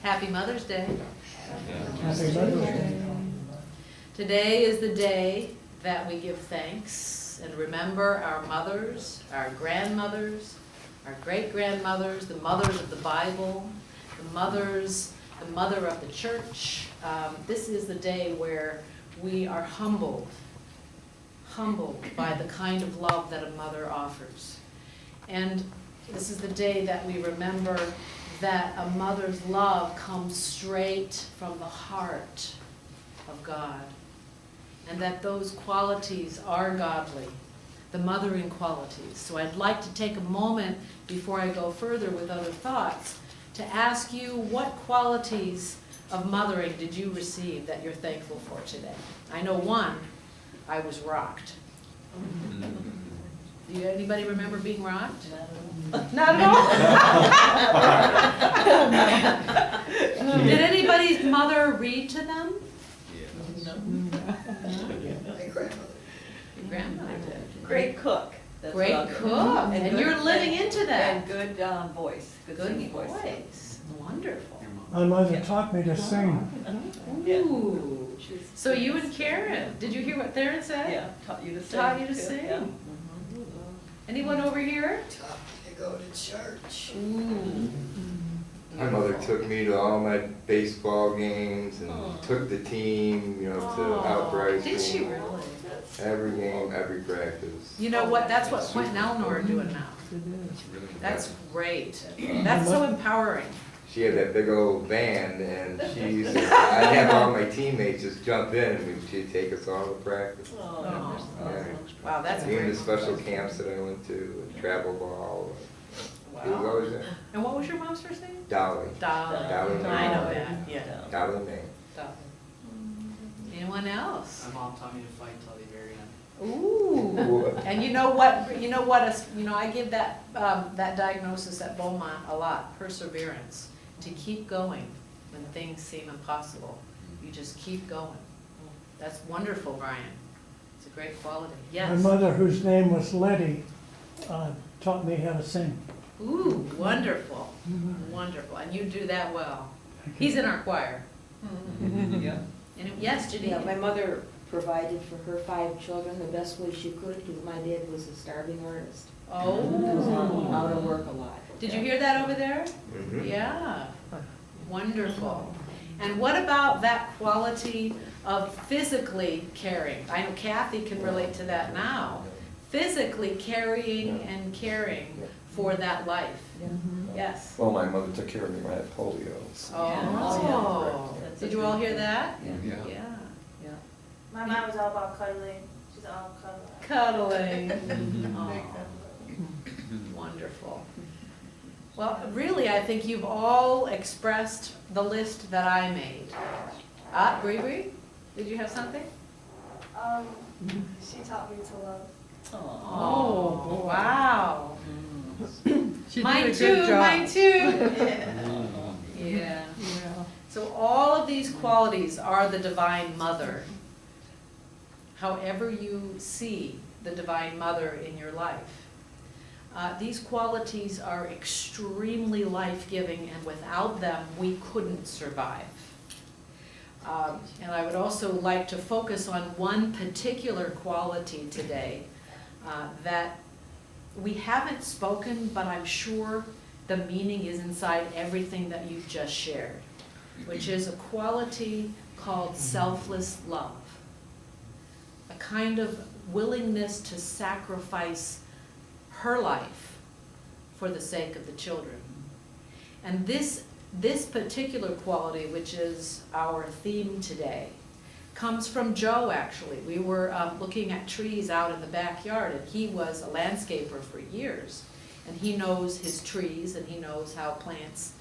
Happy Mother's Day. Happy Mother's Day. Today is the day that we give thanks and remember our mothers, our grandmothers, our great-grandmothers, the mothers of the Bible, the mother of the church. This is the day where we are humbled by the kind of love that a mother offers. And this is the day that we remember that a mother's love comes straight from the heart of God, and that those qualities are godly, the mothering qualities. So I'd like to take a moment before I go further with other thoughts to ask you, what qualities of mothering did you receive that you're thankful for today? I know one, I was rocked. Do anybody remember being rocked? Not at all? Did anybody's mother read to them? No. My grandmother. Your grandmother did. Great cook. That's Great what I'll cook, do. and you're living into that. And good voice, good Good singing voice. voice, wonderful. My mother taught me to sing. Yeah. Ooh, so you and Karen, did you hear what Theron said? Yeah, taught you to sing. Taught you to too, sing. yeah. Anyone over here? Taught me to go to church. Ooh. My mother took me to all my baseball games and took the team, to outdoor ice Did she cream. really? Every game, every practice. You know what, that's what Quint and Eleanor are doing now. That's great. That's so empowering. She had that big old band, and I'd have all my teammates just jump in, and she'd take us all to practice. Oh, Yeah. Wow, that's Even great. the special camps that I went to, and travel ball. It was Wow. always there. And what was your mom's first name? Dolly. Dolly. Dolly. I know that, yeah. Dolly May. Dolly. Anyone else? My mom taught me to fight till the very end. Ooh, and I give that diagnosis at Beaumont a lot, perseverance, to keep going when things seem impossible. You just keep going. That's wonderful, Brian. It's a great quality. My Yes. mother, whose name was Letty, taught me how to sing. Ooh, wonderful, wonderful, and you do that well. He's in our choir. Yeah. And yes, Yeah, Janine? my mother provided for her 5 children the best way she could, because my dad was a starving artist. He was Oh, out of work a lot. did you hear that over there? Mhm. Yeah, wonderful. And what about that quality of physically caring? I know Kathy can relate to that now. Physically carrying and caring for that life. Yes. Well, my mother took care of me when I had polio. So. Oh, That's did a you all good hear that? Yeah. Yeah. My mom was all about cuddling. She's all cuddling. Cuddling. Oh, wonderful. Well, really, I think you've all expressed the list that I made. Bree Bree, did you have something? She taught me to love. Oh, wow. She Mine did a good too, job. mine too. Yeah. So all of these qualities are the Divine Mother. However you see the Divine Mother in your life. These qualities are extremely life-giving, and without them, we couldn't survive. And I would also like to focus on one particular quality today that we haven't spoken, but I'm sure the meaning is inside everything that you've just shared, which is a quality called selfless love. A kind of willingness to sacrifice her life for the sake of the children. And this particular quality, which is our theme today, comes from Joe, actually. We were looking at trees out in the backyard, and he was a landscaper for years. And he knows his trees, and he knows how plants,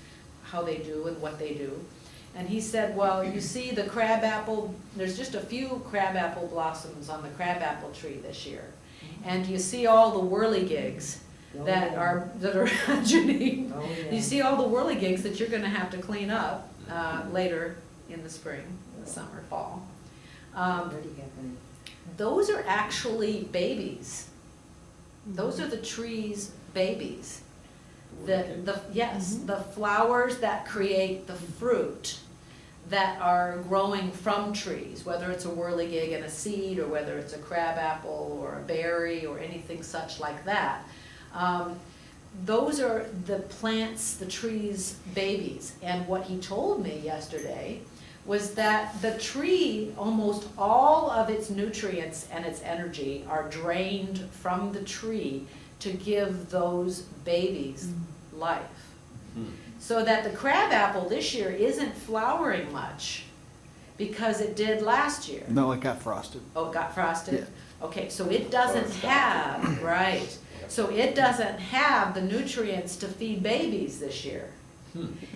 how they do and what they do. And he said, well, you see the crabapple, there's just a few crabapple blossoms on the crabapple tree this year. And you see all the whirligigs that are Janine. Oh, yeah. You see all the whirligigs that you're gonna have to clean up later in the spring, the summer, fall. Those are actually babies. Those are the tree's babies. the flowers that create the fruit that are growing from trees, whether it's a whirligig and a seed, or whether it's a crabapple or a berry or anything such like that. Those are the plants, the trees' babies. And what he told me yesterday was that the tree, almost all of its nutrients and its energy are drained from the tree to give those babies life. So that the crabapple this year isn't flowering much because it did last year. No, it got frosted. Oh, it got frosted? Okay, so it doesn't have, right, so it doesn't have the nutrients to feed babies this year.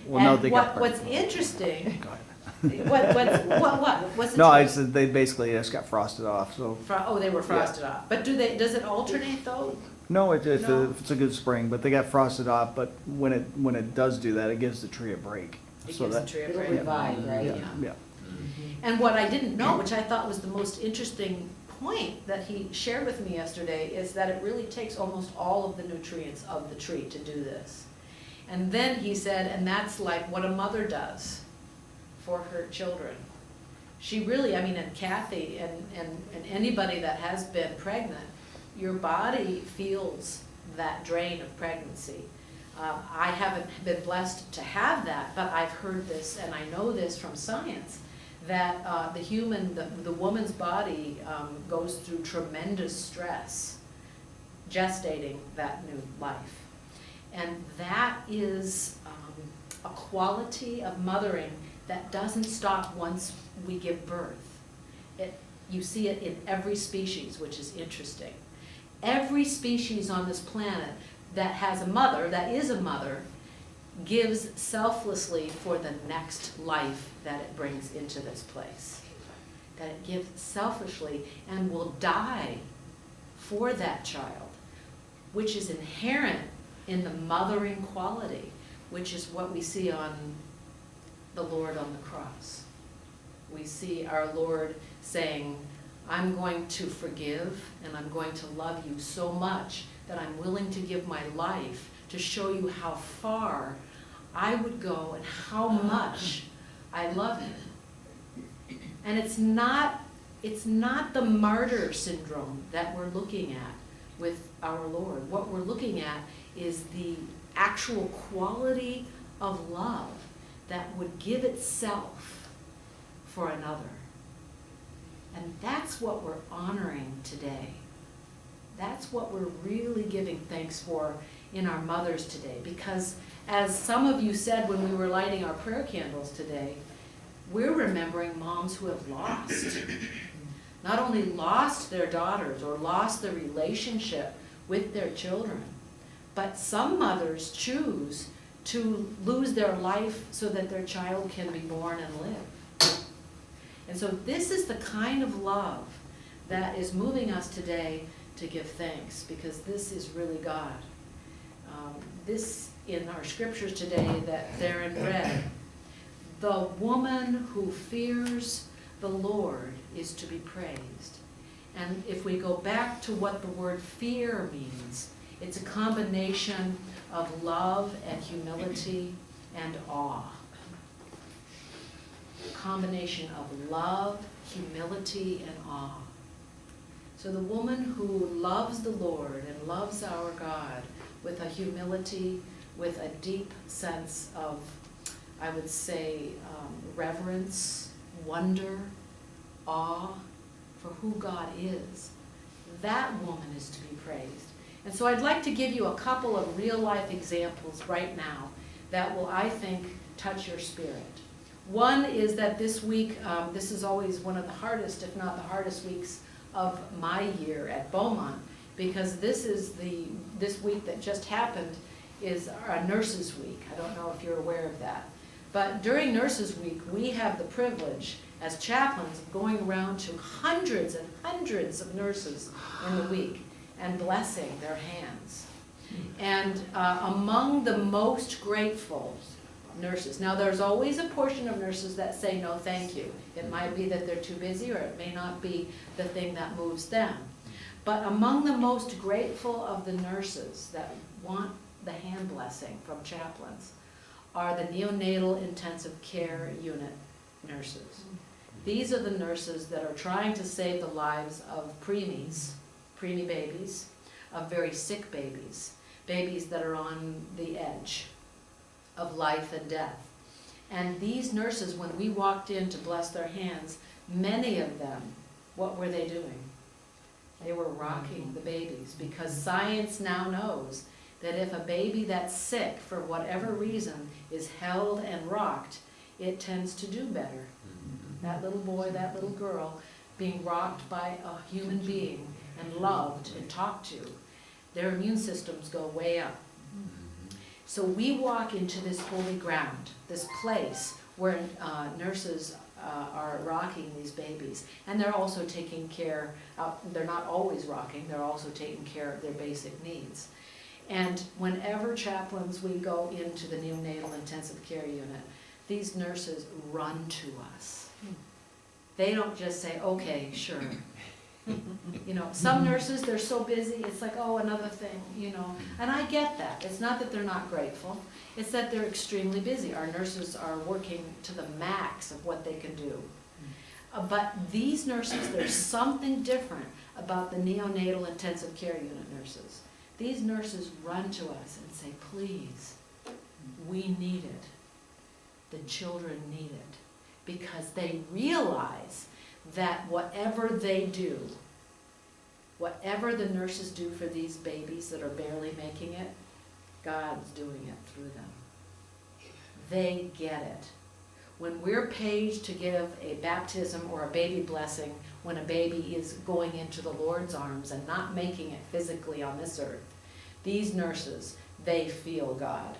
Well, no, And they got. what's interesting, Go ahead. what's No, I interesting? said they basically just got frosted off, so. Oh, they were frosted off, but does it alternate though? No, if No. it's a good spring, but they got frosted off, but when it does do that, it gives the tree a break. It So gives the that- tree a It'll break. revive, right? Yeah, yeah. And what I didn't know, which I thought was the most interesting point that he shared with me yesterday, is that it really takes almost all of the nutrients of the tree to do this. And then he said, and that's like what a mother does for her children. She really, I mean, and Kathy and anybody that has been pregnant, your body feels that drain of pregnancy. I haven't been blessed to have that, but I've heard this and I know this from science, that the woman's body goes through tremendous stress gestating that new life. And that is a quality of mothering that doesn't stop once we give birth. You see it in every species, which is interesting. Every species on this planet that has a mother, that is a mother, gives selflessly for the next life that it brings into this place. That it gives selfishly and will die for that child, which is inherent in the mothering quality, which is what we see on the Lord on the cross. We see our Lord saying, I'm going to forgive and I'm going to love you so much that I'm willing to give my life to show you how far I would go and how much I love you. And it's not the martyr syndrome that we're looking at with our Lord. What we're looking at is the actual quality of love that would give itself for another. And that's what we're honoring today. That's what we're really giving thanks for in our mothers today. Because as some of you said when we were lighting our prayer candles today, we're remembering moms who have lost. Not only lost their daughters or lost the relationship with their children, but some mothers choose to lose their life so that their child can be born and live. And so this is the kind of love that is moving us today to give thanks, because this is really God. This in our scriptures today that they're in red. The woman who fears the Lord is to be praised. And if we go back to what the word fear means, it's a combination of love and humility and awe. A combination of love, humility, and awe. So the woman who loves the Lord and loves our God with a humility, with a deep sense of, I would say, reverence, wonder, awe for who God is, that woman is to be praised. And so I'd like to give you a couple of real-life examples right now that will, I think, touch your spirit. One is that this week, this is always one of the hardest, if not the hardest weeks of my year at Beaumont, because this week that just happened is our Nurses Week. I don't know if you're aware of that. But during Nurses Week, we have the privilege as chaplains of going around to hundreds and hundreds of nurses in the week and blessing their hands. And among the most grateful nurses, now there's always a portion of nurses that say no thank you. It might be that they're too busy, or it may not be the thing that moves them. But among the most grateful of the nurses that want the hand blessing from chaplains are the neonatal intensive care unit nurses. These are the nurses that are trying to save the lives of preemie babies, of very sick babies, babies that are on the edge of life and death. And these nurses, when we walked in to bless their hands, many of them, what were they doing? They were rocking the babies, because science now knows that if a baby that's sick, for whatever reason, is held and rocked, it tends to do better. That little boy, that little girl, being rocked by a human being and loved and talked to, their immune systems go way up. So we walk into this holy ground, this place where nurses are rocking these babies. And they're also taking care, they're not always rocking, they're also taking care of their basic needs. And whenever chaplains, we go into the neonatal intensive care unit, these nurses run to us. They don't just say, okay, sure. You know, some nurses, they're so busy, it's like, oh, another thing, you know. And I get that. It's not that they're not grateful. It's that they're extremely busy. Our nurses are working to the max of what they can do. But these nurses, there's something different about the neonatal intensive care unit nurses. These nurses run to us and say, please, we need it. The children need it. Because they realize that whatever they do, whatever the nurses do for these babies that are barely making it, God's doing it through them. They get it. When we're paid to give a baptism or a baby blessing, when a baby is going into the Lord's arms and not making it physically on this earth, these nurses, they feel God.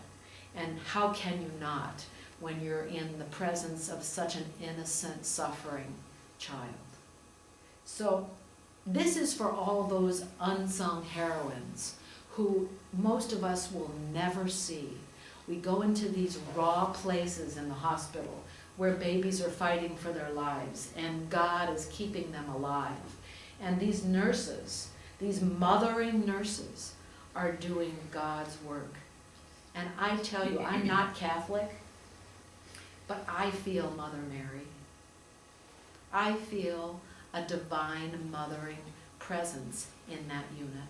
And how can you not when you're in the presence of such an innocent, suffering child? So this is for all those unsung heroines who most of us will never see. We go into these raw places in the hospital where babies are fighting for their lives and God is keeping them alive. And these nurses, these mothering nurses, are doing God's work. And I tell you, I'm not Catholic, but I feel Mother Mary. I feel a divine mothering presence in that unit.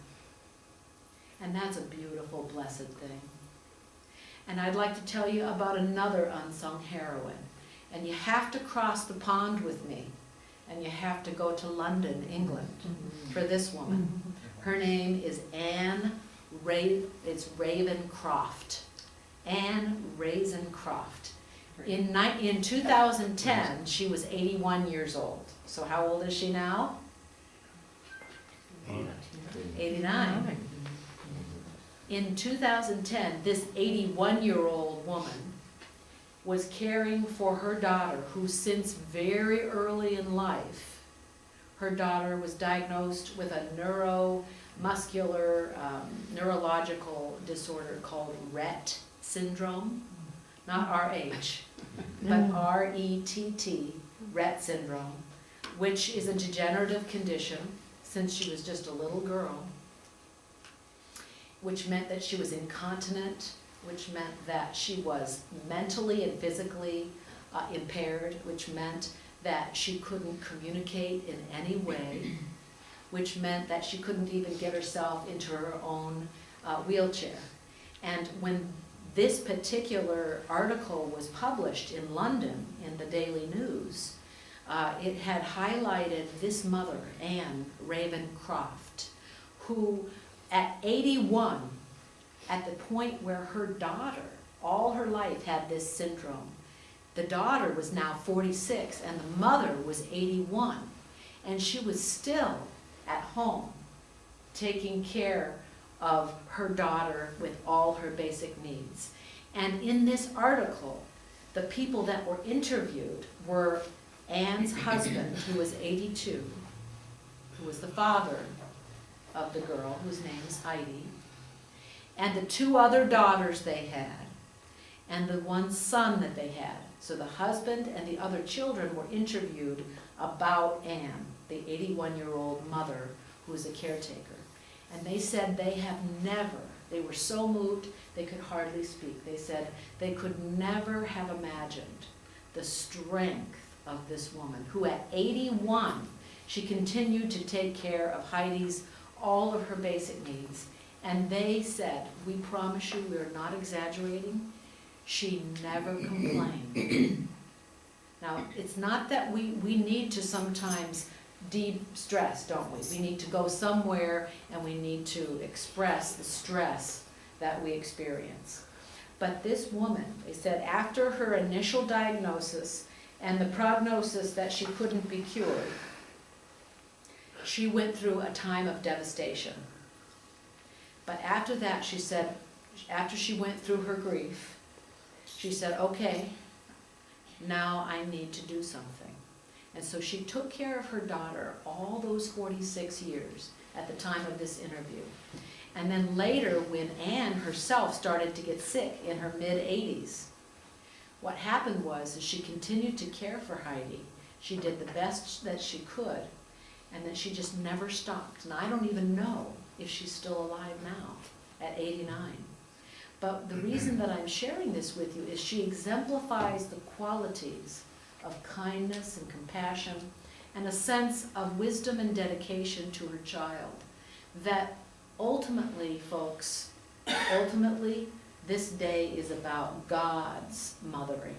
And that's a beautiful, blessed thing. And I'd like to tell you about another unsung heroine. And you have to cross the pond with me. And you have to go to London, England, for this woman. Her name is it's Ravencroft. Anne Ravencroft. In 2010, she was 81 years old. So how old is she now? 89. In 2010, this 81-year-old woman was caring for her daughter, who since very early in life, her daughter was diagnosed with a neurological disorder called Rett syndrome, not RH, but R-E-T-T, Rett syndrome, which is a degenerative condition since she was just a little girl, which meant that she was incontinent, which meant that she was mentally and physically impaired, which meant that she couldn't communicate in any way, which meant that she couldn't even get herself into her own wheelchair. And when this particular article was published in London in the Daily News, it had highlighted this mother, Anne Ravencroft, who at 81, at the point where her daughter, all her life, had this syndrome. The daughter was now 46 and the mother was 81. And she was still at home taking care of her daughter with all her basic needs. And in this article, the people that were interviewed were Anne's husband, who was 82, who was the father of the girl, whose name is Heidi, and the two other daughters they had, and the one son that they had. So the husband and the other children were interviewed about Anne, the 81-year-old mother who was a caretaker. And they said they have never They were so moved, they could hardly speak. They said they could never have imagined the strength of this woman, who at 81, she continued to take care of Heidi's, all of her basic needs. And they said, we promise you, we're not exaggerating, she never complained. Now, it's not that we need to sometimes de-stress, don't we? We need to go somewhere and we need to express the stress that we experience. But this woman, they said, after her initial diagnosis and the prognosis that she couldn't be cured, she went through a time of devastation. But after that, she said, after she went through her grief, she said, okay, now I need to do something. And so she took care of her daughter all those 46 years at the time of this interview. And then later, when Anne herself started to get sick in her mid-80s, what happened was is she continued to care for Heidi. She did the best that she could, and then she just never stopped. And I don't even know if she's still alive now at 89. But the reason that I'm sharing this with you is she exemplifies the qualities of kindness and compassion and a sense of wisdom and dedication to her child that ultimately, folks, this day is about God's mothering.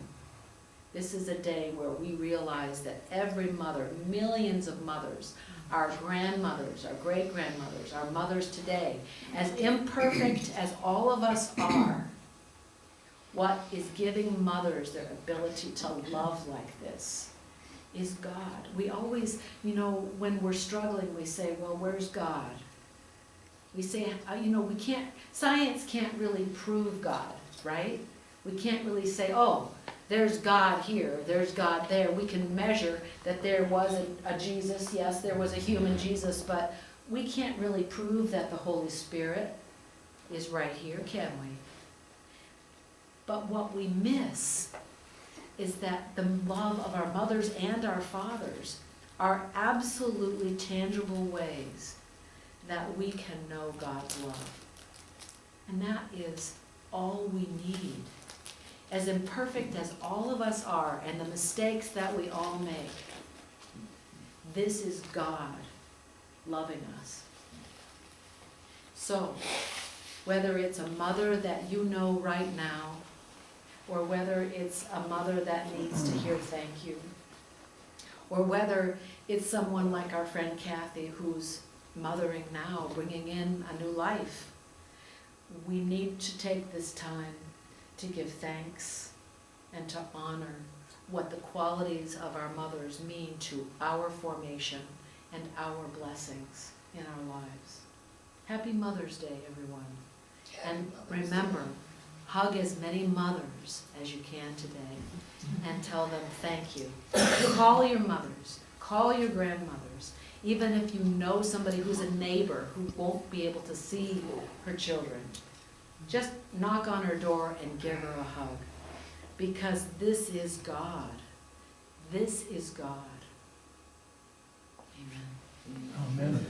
This is a day where we realize that every mother, millions of mothers, our grandmothers, our great-grandmothers, our mothers today, as imperfect as all of us are, what is giving mothers their ability to love like this is God. We always, when we're struggling, we say, well, where's God? We say, we can't, science can't really prove God, right? We can't really say, oh, there's God here, there's God there. We can measure that there was a Jesus, yes, there was a human Jesus, but we can't really prove that the Holy Spirit is right here, can we? But what we miss is that the love of our mothers and our fathers are absolutely tangible ways that we can know God's love. And that is all we need. As imperfect as all of us are and the mistakes that we all make, this is God loving us. So, whether it's a mother that you know right now, or whether it's a mother that needs to hear thank you, or whether it's someone like our friend Kathy who's mothering now, bringing in a new life, we need to take this time to give thanks and to honor what the qualities of our mothers mean to our formation and our blessings in our lives. Happy Mother's Day, everyone. And remember, hug as many mothers as you can today and tell them thank you. Call your mothers, call your grandmothers, even if you know somebody who's a neighbor who won't be able to see her children. Just knock on her door and give her a hug, because this is God. This is God. Amen. Amen.